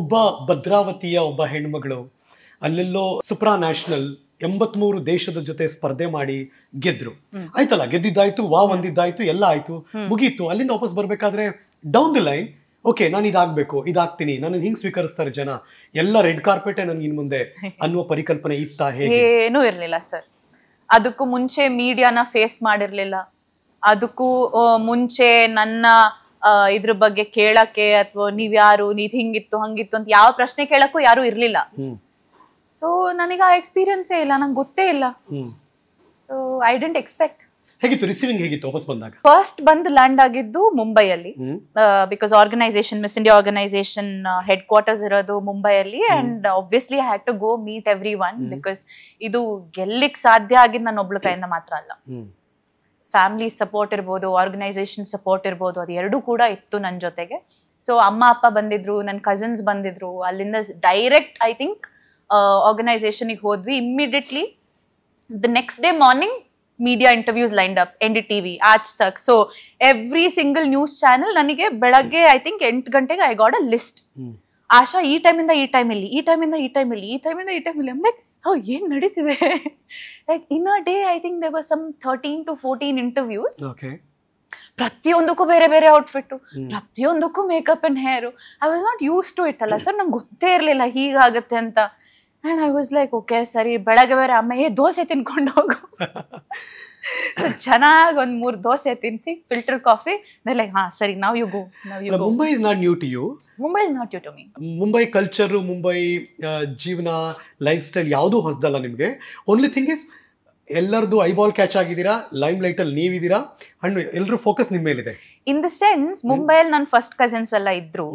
ಒಬ್ಬ ಭದ್ರಾವತಿಯ ಒಬ್ಬ ಹೆಣ್ಮಗಳು ಅಲ್ಲೆಲ್ಲೋ ಸುಪ್ರಾ ನ್ಯಾಷನಲ್ 83 ದೇಶದ ಜೊತೆ ಸ್ಪರ್ಧೆ ಮಾಡಿ ಗೆದ್ರು. ಆಯ್ತಲ್ಲ, ಗೆದ್ದಿದ್ದಾಯ್ತು, ಒಂದಿದ್ದಾಯ್ತು, ಎಲ್ಲ ಆಯ್ತು, ಮುಗೀತು. ಅಲ್ಲಿಂದ ವಾಪಸ್ ಬರ್ಬೇಕಾದ್ರೆ ಡೌನ್ ದಿ ಲೈನ್ ಓಕೆ ನಾನು ಇದಾಗಬೇಕು, ಇದಾಗ್ತೀನಿ, ನನ್ನ ಹಿಂಗೆ ಸ್ವೀಕರಿಸ್ತಾರೆ ಜನ, ಎಲ್ಲ ರೆಡ್ ಕಾರ್ಪೆಟೇ ನನ್ಗೆ ಇನ್ ಮುಂದೆ ಅನ್ನುವ ಪರಿಕಲ್ಪನೆ ಇತ್ತಾ? ಹೇಗೆ? ಏನೂ ಇರ್ಲಿಲ್ಲ ಸರ್. ಅದಕ್ಕೂ ಮುಂಚೆ ಮೀಡಿಯಾನ ಫೇಸ್ ಮಾಡಿರ್ಲಿಲ್ಲ. ಅದಕ್ಕೂ ಮುಂಚೆ ನನ್ನ ಇದ್ರ ಬಗ್ಗೆ ಕೇಳಕ್ಕೆ ಅಥವಾ ನೀವ್ಯಾರು, ನೀವ್ ಹಿಂಗಿತ್ತು ಹಂಗಿತ್ತು ಅಂತ ಯಾವ ಪ್ರಶ್ನೆ ಕೇಳಕ್ಕೂ ಯಾರು ಇರ್ಲಿಲ್ಲ. ಸೊ ನನಗೆ ಆ ಎಕ್ಸ್ಪೀರಿಯನ್ಸೇ ಇಲ್ಲ, ನಂಗೆ ಗೊತ್ತೇ ಇಲ್ಲ. So I didn't expect. ಹೇಗಿತ್ತು ರಿಸೀವಿಂಗ್? ಹೇಗಿತ್ತು ವಾಪಸ್ ಬಂದಾಗ? ಫಸ್ಟ್ ಬಂದು ಲ್ಯಾಂಡ್ ಆಗಿದ್ದು ಮುಂಬೈಯಲ್ಲಿ, because organisation, miss India organisation headquarters ಇರೋದು ಮುಂಬೈಯಲ್ಲಿ. And obviously I had to go meet everyone, because ಇದು ಗೆಲ್ಲಿಕ್ ಸಾಧ್ಯ ಆಗಿದ್ದು ನನ್ನ ಒಬ್ಳು ಕೈಯಿಂದ ಮಾತ್ರ ಅಲ್ಲ. ಫ್ಯಾಮಿಲಿ ಸಪೋರ್ಟ್ ಇರ್ಬೋದು, ಆರ್ಗನೈಸೇಷನ್ ಸಪೋರ್ಟ್ ಇರ್ಬೋದು, ಅದು ಎರಡೂ ಕೂಡ ಇತ್ತು ನನ್ನ ಜೊತೆಗೆ. ಸೊ ಅಮ್ಮ ಅಪ್ಪ ಬಂದಿದ್ರು, ನನ್ನ ಕಸಿನ್ಸ್ ಬಂದಿದ್ರು. ಅಲ್ಲಿಂದ ಡೈರೆಕ್ಟ್ ಐ ಥಿಂಕ್ ಆರ್ಗನೈಸೇಷನ್ಗೆ ಹೋದ್ವಿ. Immediately the next day morning media interviews lined up, NDTV, Aaj Tak. So every single news channel ನನಗೆ ಬೆಳಗ್ಗೆ ಐ ಥಿಂಕ್ 8 ಗಂಟೆಗೆ ಐ ಗಾಟ್ ಅ ಲಿಸ್ಟ್. ಆಶಾ ಈ ಟೈಮಿಂದ ಈ ಟೈಮ್ ಇಲ್ಲಿ, ಈ ಟೈಮಿಂದ ಈ ಟೈಮ್ ಇಲ್ಲಿ, ಈ ಟೈಮಿಂದ ಈ ಟೈಮ್ ಇಲ್ಲಿ. ಲೈಕ್ ಏನ್ ನಡೀತಿದೆ? Like in a day I think there were some 13 to 14 interviews. ಪ್ರತಿಯೊಂದಕ್ಕೂ ಬೇರೆ ಬೇರೆ ಔಟ್ಫಿಟ್, ಪ್ರತಿಯೊಂದಕ್ಕೂ makeup and hair. I was not use to it ಅಲ್ಲ ಸರ್, ನಂಗೆ ಗೊತ್ತೇ ಇರಲಿಲ್ಲ ಹೀಗಾಗತ್ತೆ ಅಂತ. And I was like okay ಸರಿ, ಬೆಳಗ್ಗೆ ಬೇರೆ ಅಮ್ಮ ದೋಸೆ ತಿನ್ಕೊಂಡು ಹೋಗು. ಸೊ ಚೆನ್ನಾಗಿ 1-3 ದೋಸೆ ತಿನ್ಸಿ, ಫಿಲ್ಟರ್ ಕಾಫಿ, ಲೈಕ್ ಹಾ ಸರಿ ನಾವ್ you go. Mumbai is not new to you. Mumbai is not new to me. Mumbai culture, Mumbai ಜೀವನ, ಲೈಫ್ ಸ್ಟೈಲ್ ಯಾವುದೂ ಹೊಸದಲ್ಲ ನಿಮಗೆ. ಓನ್ಲಿ ಥಿಂಗ್ ಇಸ್ ಎಲ್ಲರದು ಐಬಾಲ್ ಕ್ಯಾಚ್ ಆಗಿದ್ದೀರಾ, ಲೈಮ್ ಲೈಟ್ ಅಲ್ಲಿ ನೀವಿದ್ದೀರಾ, ಅಂಡ್ ಎಲ್ಲರೂ ಫೋಕಸ್ ನಿಮ್ಮ ಮೇಲಿದೆ. ಇನ್ ದ ಸೆನ್ಸ್ ಮುಂಬೈಯಲ್ಲಿ ನನ್ನ ಫಸ್ಟ್ ಕಸಿನ್ಸ್ ಎಲ್ಲ ಇದ್ರು,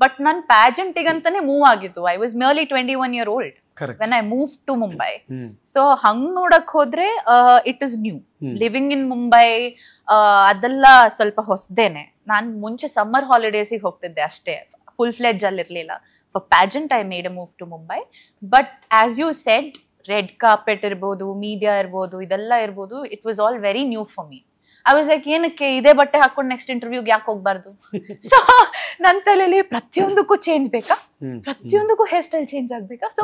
ಬಟ್ ನನ್ನ ಪ್ಯಾಜೆಂಟಿಗಂತಾನೆ ಮೂವ್ ಆಗಿತ್ತು. I was merely 21 year old when I moved to Mumbai. So ಹಂಗ್ ನೋಡಕ್ ಹೋದ್ರೆ it is new. Living in Mumbai ಅದೆಲ್ಲ ಸ್ವಲ್ಪ ಹೊಸದೇನೆ. ನಾನು ಮುಂಚೆ ಸಮ್ಮರ್ ಹಾಲಿಡೇಸಿಗೆ ಹೋಗ್ತಿದ್ದೆ ಅಷ್ಟೇ, ಫುಲ್ ಫ್ಲೆಡ್ಜ್ ಅಲ್ಲಿ ಇರ್ಲಿಲ್ಲ. For pageant I made a move to Mumbai. But as you said, red carpet ಇರ್ಬೋದು, ಮೀಡಿಯಾ ಇರ್ಬೋದು, ಇದೆಲ್ಲ ಇರ್ಬೋದು, it was all very new for me. I was like ಏನಕ್ಕೆ ಇದೇ ಬಟ್ಟೆ ಹಾಕೊಂಡು ನೆಕ್ಸ್ಟ್ ಇಂಟರ್ವ್ಯೂಗೆ ಯಾಕೆ ಹೋಗ್ಬಾರ್ದು? ಸೊ ನನ್ನ ತಲೆಯಲ್ಲಿ ಪ್ರತಿಯೊಂದಕ್ಕೂ ಚೇಂಜ್ ಬೇಕಾ, ಪ್ರತಿಯೊಂದಕ್ಕೂ ಹೇರ್ ಸ್ಟೈಲ್ ಚೇಂಜ್ ಆಗ್ಬೇಕಾ? So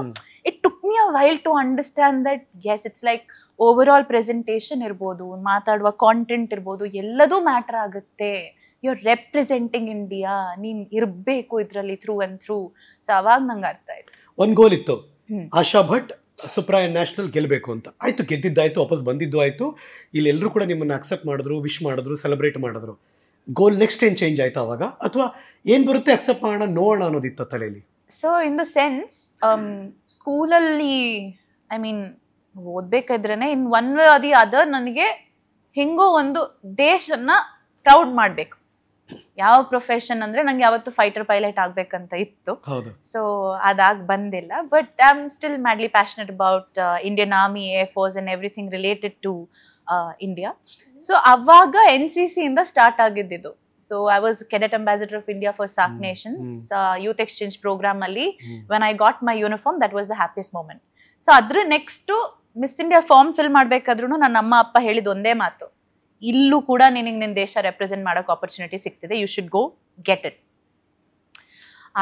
it took me a while to understand that as it's like over all presentation ಇರ್ಬೋದು, ಮಾತಾಡುವ ಕಾಂಟೆಂಟ್ ಇರ್ಬೋದು, ಎಲ್ಲದೂ ಮ್ಯಾಟರ್ ಆಗುತ್ತೆ. ಯು ಆರ್ ರೆಪ್ರೆಸೆಂಟಿಂಗ್ ಇಂಡಿಯಾ, ನೀನ್ ಇರಬೇಕು ಇದರಲ್ಲಿ ಥ್ರೂ ಅಂಡ್ ಥ್ರೂ. ಸೊ ಅವಾಗ ನಂಗೆ ಅರ್ಥ ಆಯ್ತು. ಒಂದು ಗೋಲ್ ಇತ್ತು, ಆಶಾ ಭಟ್ ಸುಪ್ರಾ ನ್ಯಾಷನಲ್ ಗೆಲ್ಲಬೇಕು ಅಂತ. ಆಯ್ತು, ಗೆದ್ದಿದ್ದಾಯ್ತು, ವಾಪಸ್ ಬಂದಿದ್ದು ಆಯ್ತು, ಇಲ್ಲಿ ಎಲ್ಲರೂ ಕೂಡ ನಿಮ್ಮನ್ನು ಅಕ್ಸೆಪ್ಟ್ ಮಾಡಿದ್ರು, ವಿಶ್ ಮಾಡಿದ್ರು, ಸೆಲೆಬ್ರೇಟ್ ಮಾಡಿದ್ರು. ಗೋಲ್ ನೆಕ್ಸ್ಟ್ ಏನು ಚೇಂಜ್ ಆಯ್ತು ಅವಾಗ, ಅಥವಾ ಏನು ಬರುತ್ತೆ ಅಕ್ಸೆಪ್ಟ್ ಮಾಡೋಣ ನೋಡೋಣ ಅನ್ನೋದಿತ್ತು ತಲೆಯಲ್ಲಿ? ಸೊ ಇನ್ ದ ಸೆನ್ಸ್ ಸ್ಕೂಲಲ್ಲಿ ಐ ಮೀನ್ ಓದ್ಬೇಕಾದ್ರೇನೆ in one way or the other ನನಗೆ ಹೆಂಗೋ ಒಂದು ದೇಶನ ಪ್ರೌಡ್ ಮಾಡಬೇಕು. ಯಾವ ಪ್ರೊಫೆಷನ್ ಅಂದ್ರೆ ನಂಗೆ ಯಾವತ್ತು ಫೈಟರ್ ಪೈಲಟ್ ಆಗ್ಬೇಕಂತ ಇತ್ತು. ಸೊ ಅದಾಗ ಬಂದಿಲ್ಲ. But I am still madly passionate about Indian army, air force and everything related to India. So ಅವಾಗ NCC ಇಂದ ಸ್ಟಾರ್ಟ್ ಆಗಿದ್ದು. So I was cadet ambassador of India for SAARC nations youth exchange program ಅಲ್ಲಿ. When I got my uniform, that was the happiest moment. So ಅದ್ರ next Miss India form fill ಮಾಡ್ಬೇಕಾದ್ರೂ ನನ್ನ ಅಮ್ಮ ಅಪ್ಪ ಹೇಳಿದ ಒಂದೇ ಮಾತು, ಇಲ್ಲೂ ಕೂಡ ನಿನಗೆ ನಿನ್ನ ದೇಶ ರೆಪ್ರೆಸೆಂಟ್ ಮಾಡೋಕೆ ಆಪರ್ಚುನಿಟಿ ಸಿಗ್ತಿದೆ, you should go get it.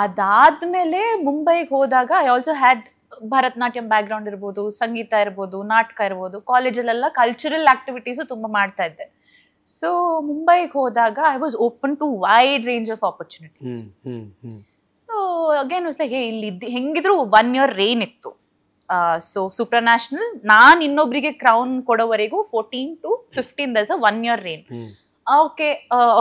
ಅದಾದ್ಮೇಲೆ ಮುಂಬೈಗೆ ಹೋದಾಗ I also had Bharatanatyam background ಇರ್ಬೋದು, ಸಂಗೀತ ಇರ್ಬೋದು, ನಾಟಕ ಇರ್ಬೋದು, ಕಾಲೇಜಲ್ಲೆಲ್ಲ ಕಲ್ಚರಲ್ ಆಕ್ಟಿವಿಟೀಸು ತುಂಬ ಮಾಡ್ತಾ ಇದ್ದೆ. ಸೊ ಮುಂಬೈಗೆ ಹೋದಾಗ I was open to wide range of opportunities. So again was like ಇಲ್ಲಿ ಹೆಂಗಿದ್ರು 1 year ರೇನ್ ಇತ್ತು. ಸೊ ಸುಪ್ರಾ ನ್ಯಾಷನಲ್ ನಾನು ಇನ್ನೊಬ್ರಿಗೆ ಕ್ರೌನ್ ಕೊಡೋವರೆಗೂ 14 to 15 thus 1 year reign. Okay,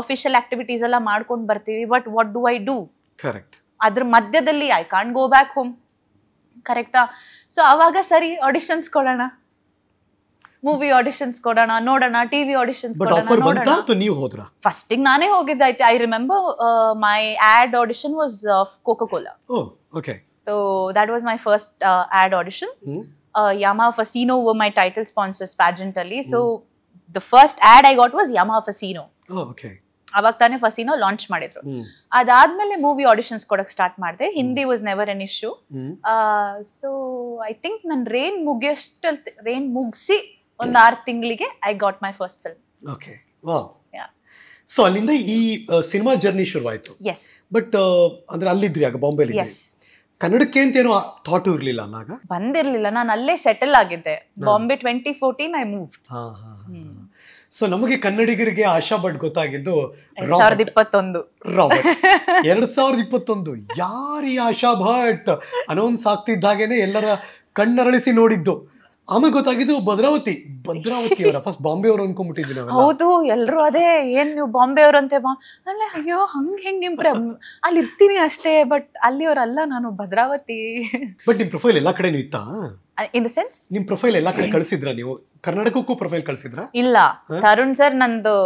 official activities ಎಲ್ಲ ಮಾಡ್ಕೊಂಡು ಬರ್ತೀವಿ, but what do I do? Correct. ಅದ್ರ ಮಧ್ಯದಲ್ಲಿ I can't go back home, ಕರೆಕ್ಟಾ? ಸೊ ಅವಾಗ ಸರಿ ಆಡಿಷನ್ಸ್ ಕೊಡೋಣ, ಮೂವಿ ಆಡಿಷನ್ಸ್ ಕೊಡೋಣ, ನೋಡೋಣ, ಟಿವಿ ಆಡಿಷನ್ಸ್ ಕೊಡೋಣ. ಫಸ್ಟಿಗೆ ನಾನೇ ಹೋಗಿದ್ದಾಯ್ತು. I remember my ad audition was of Coca-Cola. So that was my first ad audition. Yamaha Fasino were my title sponsors pageantally. So the first ad I got was Yamaha Fasino. Oh, okay. ಅವಾಗ ತಾನೇ ಫಸಿನೋ launch ಮಾಡಿದ್ರು. ಅದಾದ್ಮೇಲೆ movie auditions ಕೊಡಕ್ start ಮಾಡಿದೆ. Hindi was never an issue. So I think ನನ್ನ rain ಮುಗಿಸಿ ಒಂದು 6 ತಿಂಗಳಿಗೆ I got my first film. Okay, wow. So ಅಲ್ಲಿಂದ ಈ ಸಿನಿಮಾ ಜರ್ನಿ ಶುರುವಾಯಿತು. ಎಸ್. ಬಟ್ ಅಂದ್ರೆ ಅಲ್ಲಿದ್ರಿ ಆಗ ಬಾಂಬೆಲಿ? ಎಸ್. ಕನ್ನಡಕ್ಕೆ ಅಂತೇನೋ ಥಾಟು ಇರ್ಲಿಲ್ಲ ಅಲ್ಲ ಆಗ? ಬಂದಿರ್ಲಿಲ್ಲ, ನಾನು ಅಲ್ಲೇ ಸೆಟಲ್ ಆಗಿದ್ದೆ. Bombay 2014 I move. ಸೊ ನಮಗೆ ಕನ್ನಡಿಗರಿಗೆ ಆಶಾ ಭಟ್ ಗೊತ್ತಾಗಿದ್ದು 2021. ರಾಬರ್ಟ್ 2021. ಯಾರೀ ಆಶಾ ಭಟ್ ಅನೌನ್ಸ್ ಆಗ್ತಿದ್ದಾಗೇನೆ ಎಲ್ಲರ ಕಣ್ಣರಳಿಸಿ ನೋಡಿದ್ದು. ಆಮೇಲೆ ಗೊತ್ತಾಗಿದ್ದು ಭದ್ರಾವತಿ ಅವರ ಫಸ್ಟ್ ಬಾಂಬೆ ಅವರು ಅನ್ಕೊಂಡ್ಬಿಟ್ಟಿದ್ವಿ ನಾವು. ಹೌದು, ಎಲ್ರು ಅದೇ, ಏನ್ ನೀವು ಬಾಂಬೆ ಅವ್ರಂತೆ ಅಲ್ಲೇ, ಅಯ್ಯೋ ಹೆಂಗ್ ಇಂಪ್ರೆಸ್, ಅಲ್ಲಿ ಇರ್ತೀನಿ ಅಷ್ಟೇ, ಬಟ್ ಅಲ್ಲಿಯವ್ರಲ್ಲ, ನಾನು ಭದ್ರಾವತಿ. ಬಟ್ ನಿಮ್ ಪ್ರೊಫೈಲ್ ಎಲ್ಲಾ ಕಡೆನೂ ಇತ್ತಾ? ಇನ್ ದ ಸೆನ್ಸ್ ನಿಮ್ ಪ್ರೊಫೈಲ್ ಎಲ್ಲಾ ಕಡೆ ಕಳ್ಸಿದ್ರ ನೀವು? ಕರ್ನಾಟಕಕ್ಕೂ ಪ್ರೊಫೈಲ್ ಕಳ್ಸಿದ್ರ? ಇಲ್ಲ, ತರುಣ್ ಸರ್ ನಂದು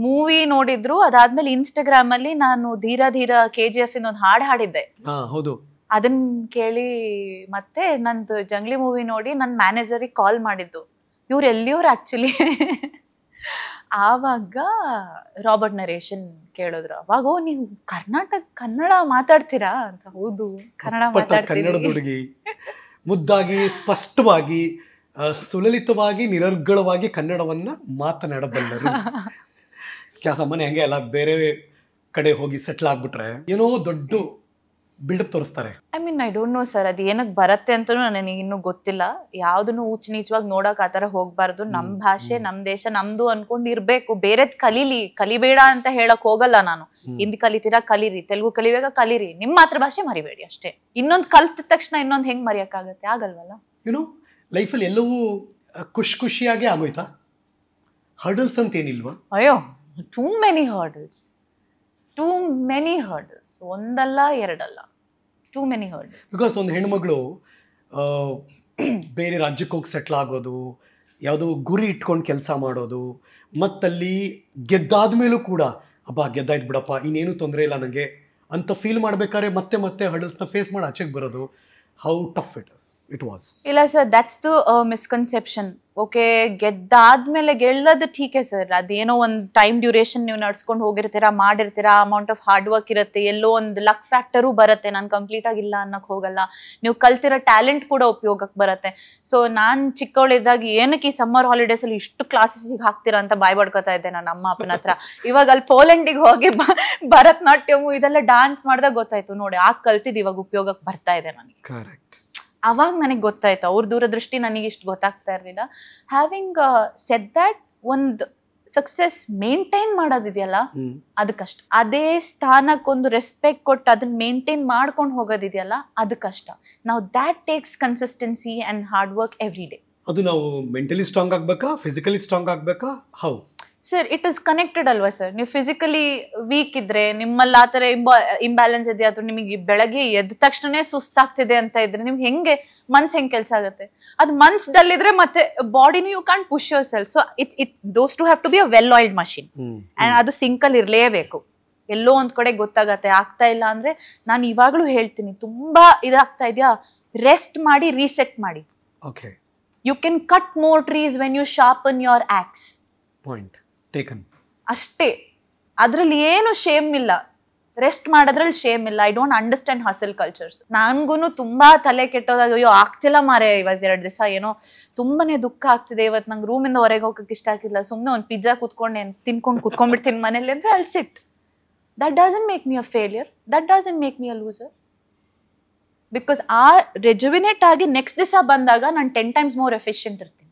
ಮೂವಿ ನೋಡಿದ್ರು, ಅದಾದ್ಮೇಲೆ ಇನ್ಸ್ಟಾಗ್ರಾಮ್ ಅಲ್ಲಿ ನಾನು ಧೀರ ಧೀರ KGF ಇಂದ ಒಂದು ಹಾಡು ಹಾಡಿದ್ದೆ. ಹೌದು, ಅದನ್ನ ಕೇಳಿ ಮತ್ತೆ ನಂದು ಜಂಗ್ಲಿ ಮೂವಿ ನೋಡಿ ನನ್ನ ಮ್ಯಾನೇಜರಿಗೆ ಕಾಲ್ ಮಾಡಿದ್ದು, ಇವ್ರು ಎಲ್ಲಿಯವ್ರು ಆಕ್ಚುಲಿ. ಆವಾಗ ರಾಬರ್ಟ್ ನರೇಶನ್ ಕೇಳಿದ್ರು. ಅವಾಗ ನೀವು ಕನ್ನಡ ಮಾತಾಡ್ತೀರಾ ಅಂತ. ಹೌದು, ಕನ್ನಡ ಮಾತಾಡ್ತೀನಿ. ಕನ್ನಡದ ಹುಡುಗಿ, ಮುದ್ದಾಗಿ ಸ್ಪಷ್ಟವಾಗಿ ಸುಲಲಿತವಾಗಿ ನಿರರ್ಗಳವಾಗಿ ಕನ್ನಡವನ್ನ ಮಾತನಾಡಬಲ್ಲರು. ಸಾಮಾನ್ಯ ಹಂಗೆ ಅಲ್ಲ, ಬೇರೆ ಕಡೆ ಹೋಗಿ ಸೆಟ್ಲ್ ಆಗ್ಬಿಟ್ರೆ ಏನೋ ದೊಡ್ಡ ಬಿಲ್ಡಪ್ ತೋರಿಸ್ತಾರೆ. I mean I don't know sir, ಅದು ಏನಕ್ಕೆ ಬರುತ್ತೆ ಅಂತಲೂ ನನಗೆ ಇನ್ನೂ ಗೊತ್ತಿಲ್ಲ. ಯಾವ್ದನ್ನು ಊಚ್ ನೀಚವಾಗಿ ನೋಡಕ್ ಆತರ ಹೋಗ್ಬಾರ್ದು. ನಮ್ ಭಾಷೆ, ನಮ್ ದೇಶ ನಮ್ದು ಅನ್ಕೊಂಡು ಇರ್ಬೇಕು. ಬೇರೆದ್ ಕಲಿಬೇಡ ಅಂತ ಹೇಳಕ್ ಹೋಗಲ್ಲ ನಾನು. ಹಿಂದಿ ಕಲಿತೀರಾ ಕಲೀರಿ, ತೆಲುಗು ಕಲಿಬೇಕಾ ಕಲೀರಿ, ನಿಮ್ ಮಾತೃ ಭಾಷೆ ಮರಿಬೇಡಿ ಅಷ್ಟೇ. ಇನ್ನೊಂದ್ ಕಲ್ತ ತಕ್ಷಣ ಇನ್ನೊಂದ್ ಹೆಂಗ್ ಮರಿಯಕ್ಕಾಗತ್ತೆ? ಆಗಲ್ವಲ್ಲ. ಏನೋ ಲೈಫಲ್ಲಿ ಎಲ್ಲವೂ ಖುಷಿಯಾಗಿ ಆಗೋಯ್ತಾ? ಹರ್ಡಲ್ಸ್ ಅಂತ ಏನಿಲ್ವಾ? ಅಯ್ಯೋ, ಟೂ ಮೆನಿ ಹರ್ಡಲ್ಸ್, ಒಂದಲ್ಲ ಎರಡಲ್ಲ, ಟೂ ಮೆನಿ ಹರ್ಡಲ್ಸ್. ಬಿಕಾಸ್ ಒಂದು ಹೆಣ್ಮಗಳು ಬೇರೆ ರಾಜ್ಯಕ್ಕೆ ಹೋಗಿ ಸೆಟ್ಲ್ ಆಗೋದು, ಯಾವುದೋ ಗುರಿ ಇಟ್ಕೊಂಡು ಕೆಲಸ ಮಾಡೋದು, ಮತ್ತಲ್ಲಿ ಗೆದ್ದಾದ್ಮೇಲೂ ಕೂಡ ಅಬ್ಬಾ ಗೆದ್ದಾಯ್ತು ಬಿಡಪ್ಪ, ಇನ್ನೇನು ತೊಂದರೆ ಇಲ್ಲ ನನಗೆ ಅಂತ ಫೀಲ್ ಮಾಡ್ಬೇಕಾದ್ರೆ ಮತ್ತೆ ಮತ್ತೆ ಹರ್ಡಲ್ಸ್ನ ಫೇಸ್ ಮಾಡಿ ಆಚೆಗೆ ಬರೋದು, ಹೌ ಟಫ್ ಇಟ್ ವಾಸ್. ಇಲ್ಲ sir, that's the misconception. Okay, ಗೆದ್ದಾದ್ಮೇಲೆ ಗೆಲ್ಲೋದು ಟೀಕೆ ಸರ್, ಅದೇನೋ ಒಂದು ಟೈಮ್ ಡ್ಯೂರೇಷನ್ ನೀವು ನಡ್ಸ್ಕೊಂಡು ಹೋಗಿರ್ತೀರಾ, ಮಾಡಿರ್ತೀರಾ, ಅಮೌಂಟ್ ಆಫ್ ಹಾರ್ಡ್ ವರ್ಕ್ ಇರುತ್ತೆ, ಎಲ್ಲೋ ಒಂದು ಲಕ್ ಫ್ಯಾಕ್ಟರು ಬರುತ್ತೆ. ನಾನು ಕಂಪ್ಲೀಟ್ ಆಗಿಲ್ಲ ಅನ್ನಕ್ ಹೋಗಲ್ಲ. ನೀವು ಕಲ್ತಿರೋ ಟ್ಯಾಲೆಂಟ್ ಕೂಡ ಉಪಯೋಗಕ್ಕೆ ಬರುತ್ತೆ. ಸೊ ನಾನು ಚಿಕ್ಕವಳಿದ್ದಾಗ ಏನಕ್ಕೆ ಈ ಸಮ್ಮರ್ ಹಾಲಿಡೇಸ್ ಅಲ್ಲಿ ಇಷ್ಟು ಕ್ಲಾಸಸ್ಗೆ ಹಾಕ್ತೀರಾ ಅಂತ ಬಾಯ್ ಬಡ್ಕೋತಾ ಇದ್ದೆ ನಾನು ಅಮ್ಮ ಅಪ್ಪನ ಹತ್ರ. ಇವಾಗ ಅಲ್ಲಿ ಪೋಲೆಂಡಿಗೆ ಹೋಗಿ ಭರತನಾಟ್ಯಮು ಇದೆಲ್ಲ ಡಾನ್ಸ್ ಮಾಡಿದಾಗ ಗೊತ್ತಾಯ್ತು, ನೋಡಿ ಆಗ ಕಲ್ತಿದ್ದು ಇವಾಗ ಉಪಯೋಗಕ್ಕೆ ಬರ್ತಾ ಇದೆ ನನಗೆ. ಅವಾಗ ನನಗೆ ಗೊತ್ತಾಯ್ತು, ಅವ್ರ ದೂರದೃಷ್ಟಿ ನನಗೆ ಇಷ್ಟು ಗೊತ್ತಾಗ್ತಾ ಇರಲಿಲ್ಲ. ಹ್ಯಾವಿಂಗ್ ಸೆಡ್ ದ್ಯಾಟ್, ಒಂದು ಸಕ್ಸಸ್ ಮೇಂಟೈನ್ ಮಾಡೋದಿದೆಯಲ್ಲ ಅದು ಕಷ್ಟ. ಅದೇ ಸ್ಥಾನಕ್ಕೊಂದು ರೆಸ್ಪೆಕ್ಟ್ ಕೊಟ್ಟು ಅದನ್ನ ಮೇಂಟೈನ್ ಮಾಡ್ಕೊಂಡು ಹೋಗೋದಿದೆಯಲ್ಲ ಅದು ಕಷ್ಟ. ನಾವು that takes consistency and hard work every day. ಅದು ನಾವು ಮೆಂಟಲಿ ಸ್ಟ್ರಾಂಗ್ ಆಗ್ಬೇಕಾ, ಫಿಸಿಕಲಿ ಸ್ಟ್ರಾಂಗ್ ಆಗ್ಬೇಕಾ? How sir, it is connected ಅಲ್ವಾ ಸರ್? ನೀವು ಫಿಸಿಕಲಿ ವೀಕ್ ಇದ್ರೆ, ನಿಮ್ಮಲ್ಲಿ ಆ ಥರ ಇಂಬ್ಯಾಲೆನ್ಸ್ ಇದೆ, ಅಥವಾ ನಿಮಗೆ ಬೆಳಗ್ಗೆ ಎದ್ದ ತಕ್ಷಣನೇ ಸುಸ್ತಾಗ್ತಿದೆ ಅಂತ ಇದ್ರೆ ನಿಮ್ಗೆ ಹೆಂಗೆ ಹೆಂಗೆ ಕೆಲಸ ಆಗುತ್ತೆ? ಅದು ಮನ್ಸದಲ್ಲಿದ್ರೆ ಮತ್ತೆ ಬಾಡಿನೂ you can push yourself. So those two have to be a well oiled machine and ಅದು ಸಿಂಕಲ್ಲಿ ಇರಲೇಬೇಕು. ಎಲ್ಲೋ ಒಂದ್ ಕಡೆ ಗೊತ್ತಾಗತ್ತೆ ಆಗ್ತಾ ಇಲ್ಲ ಅಂದ್ರೆ, ನಾನು ಇವಾಗ್ಲೂ ಹೇಳ್ತೀನಿ, ತುಂಬಾ ಇದಾಗ್ತಾ ಇದೆಯಾ, ರೆಸ್ಟ್ ಮಾಡಿ, ರೀಸೆಟ್ ಮಾಡಿ. You can cut more trees when you sharpen your axe. Point taken. ಅಷ್ಟೇ, ಅದ್ರಲ್ಲಿ ಏನು ಶೇಮ್ ಇಲ್ಲ, ರೆಸ್ಟ್ ಮಾಡೋದ್ರಲ್ಲಿ ಶೇಮ್ ಇಲ್ಲ. I don't understand hustle cultures. ನನ್ಗೂ ತುಂಬಾ ತಲೆ ಕೆಟ್ಟೋದಾಗ, ಅಯ್ಯೋ ಆಗ್ತಿಲ್ಲ ಮಾರೆ, ಇವತ್ತು 2 ದಿವಸ ಏನೋ ತುಂಬಾನೇ ದುಃಖ ಆಗ್ತಿದೆ, ಇವತ್ತು ನಂಗೆ ರೂಮಿಂದ ಹೊರಗೆ ಹೋಗಕ್ಕೆ ಇಷ್ಟ ಆಗಿಲ್ಲ, ಸುಮ್ಮನೆ ಒಂದು ಪಿಜ್ಜಾ ತಿನ್ಕೊಂಡು ಕುತ್ಕೊಂಡ್ಬಿಡ್ತೀನಿ ಮನೇಲಿ ಅಂದ್ರೆ I'll sit. That doesn't make me a failure, that doesn't make me a loser. Because ಆ ರೆಜುವಿನೇಟ್ ಆಗಿ ನೆಕ್ಸ್ಟ್ ದಿವಸ ಬಂದಾಗ ನಾನು 10 times ಮೋರ್ ಎಫಿಷಿಯಂಟ್ ಇರ್ತೀನಿ.